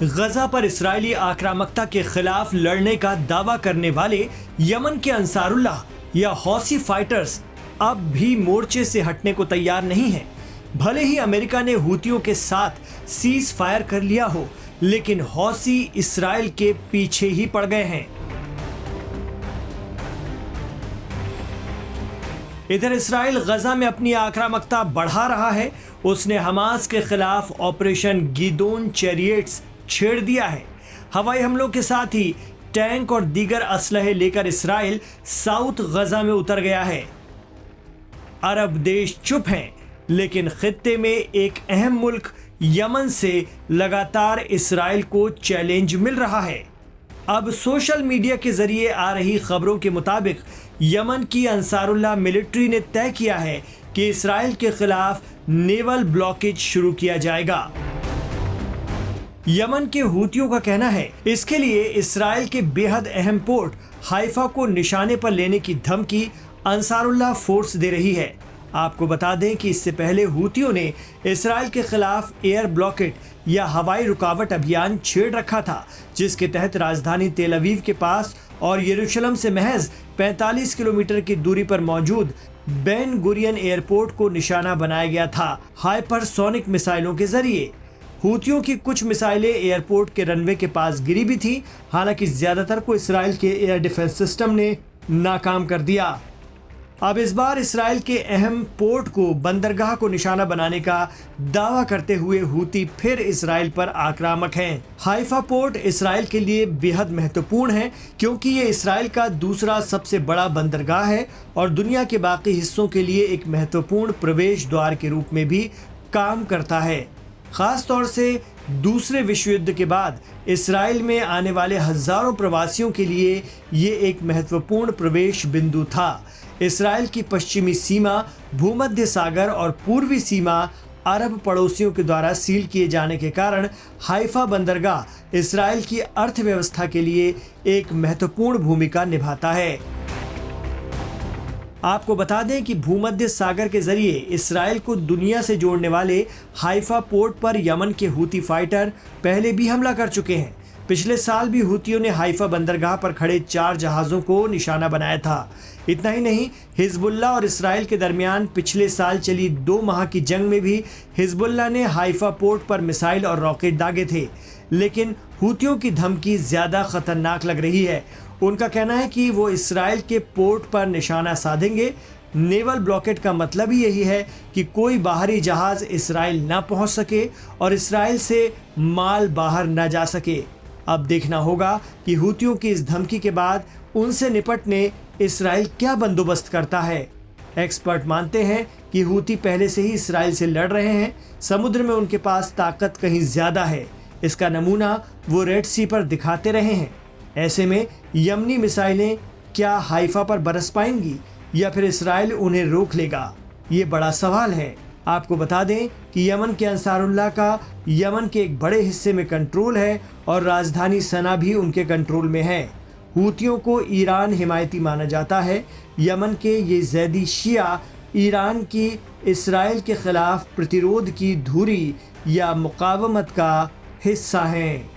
गजा पर इस्राएली आक्रामकता के खिलाफ लड़ने का दावा करने वाले यमन के अंसारुल्लाह या हौसी फाइटर्स अब भी मोर्चे से हटने को तैयार नहीं हैं। भले ही अमेरिका ने हूतियों के साथ सीज फायर कर लिया हो, लेकिन हौसी इस्राएल के पीछे ही पड़ गए हैं। इधर इस्राएल गजा में अपनी आक्रामकता बढ़ा रहा है। उसने हमास के खिलाफ ऑपरेशन गिदोन चैरियट्स छेड़ दिया है। हवाई हमलों के साथ ही टैंक और दीगर असलहे लेकर इस्राएल साउथ गजा में उतर गया है। अरब देश चुप हैं, लेकिन खित्ते में एक अहम मुल्क यमन से लगातार इस्राएल को चैलेंज मिल रहा है। अब सोशल मीडिया के जरिए आ रही खबरों के मुताबिक यमन की अंसारुल्लाह मिलिट्री ने तय किया है कि इस्राएल के खिलाफ नेवल ब्लॉकेज शुरू किया जाएगा। यमन के हूतियों का कहना है इसके लिए इस्राएल के बेहद अहम पोर्ट हाइफा को निशाने पर लेने की धमकी अंसारुल्लाह फोर्स दे रही है। आपको बता दें कि इससे पहले हूतियों ने इस्राएल के खिलाफ एयर ब्लॉकेट या हवाई रुकावट अभियान छेड़ रखा था, जिसके तहत राजधानी तेल अवीव के पास और यरूशलेम से महज 45 किलोमीटर की दूरी पर मौजूद बेन गुरियन एयरपोर्ट को निशाना बनाया गया था हाइपरसोनिक मिसाइलों के जरिए। हूतियों की कुछ मिसाइलें एयरपोर्ट के रनवे के पास गिरी भी थी, हालांकि ज्यादातर को इस्राएल के एयर डिफेंस सिस्टम ने नाकाम कर दिया। अब इस बार इस्राएल के अहम पोर्ट को बंदरगाह को निशाना बनाने का दावा करते हुए हूती फिर इस्राएल पर आक्रामक हैं। हाइफा पोर्ट इस्राएल के लिए बेहद महत्वपूर्ण है, क्योंकि ये इस्राएल का दूसरा सबसे बड़ा बंदरगाह है और दुनिया के बाकी हिस्सों के लिए एक महत्वपूर्ण प्रवेश द्वार के रूप में भी काम करता है। खास तौर से दूसरे विश्व युद्ध के बाद इस्राएल में आने वाले हजारों प्रवासियों के लिए ये एक महत्वपूर्ण प्रवेश बिंदु था। इस्राएल की पश्चिमी सीमा, भूमध्य सागर और पूर्वी सीमा अरब पड़ोसियों के द्वारा सील किए जाने के कारण हाइफा बंदरगाह इस्राएल की अर्थव्यवस्था के लिए एक महत्वपूर्ण भूमिका निभाता है। आपको बता दें कि भूमध्य सागर के जरिए इस्राएल को दुनिया से जोड़ने वाले हाइफा पोर्ट पर यमन के हूती फाइटर पहले भी हमला कर चुके हैं। पिछले साल भी हूतियों ने हाइफा बंदरगाह पर खड़े 4 जहाज़ों को निशाना बनाया था। इतना ही नहीं, हिजबुल्लाह और इस्राएल के दरमियान पिछले साल चली 2 माह की जंग में भी हिजबुल्लाह ने हाइफा पोर्ट पर मिसाइल और रॉकेट दागे थे। लेकिन हूतियों की धमकी ज़्यादा खतरनाक लग रही है। उनका कहना है कि वो इस्राएल के पोर्ट पर निशाना साधेंगे। नेवल ब्लॉकेट का मतलब ही यही है कि कोई बाहरी जहाज़ इस्राएल ना पहुंच सके और इस्राएल से माल बाहर ना जा सके। अब देखना होगा कि हूतियों की इस धमकी के बाद उनसे निपटने इस्राएल क्या बंदोबस्त करता है। एक्सपर्ट मानते हैं कि हूती पहले से ही इस्राएल से लड़ रहे हैं। समुद्र में उनके पास ताकत कहीं ज़्यादा है। इसका नमूना वो रेड सी पर दिखाते रहे हैं। ऐसे में यमनी मिसाइलें क्या हाइफा पर बरस पाएंगी या फिर इस्राएल उन्हें रोक लेगा, ये बड़ा सवाल है। आपको बता दें कि यमन के अंसारुल्लाह का यमन के एक बड़े हिस्से में कंट्रोल है और राजधानी सना भी उनके कंट्रोल में है। हूतियों को ईरान हिमायती माना जाता है। यमन के ये जैदी शिया ईरान की इस्राएल के खिलाफ प्रतिरोध की धुरी या मुकावमत का हिस्सा हैं।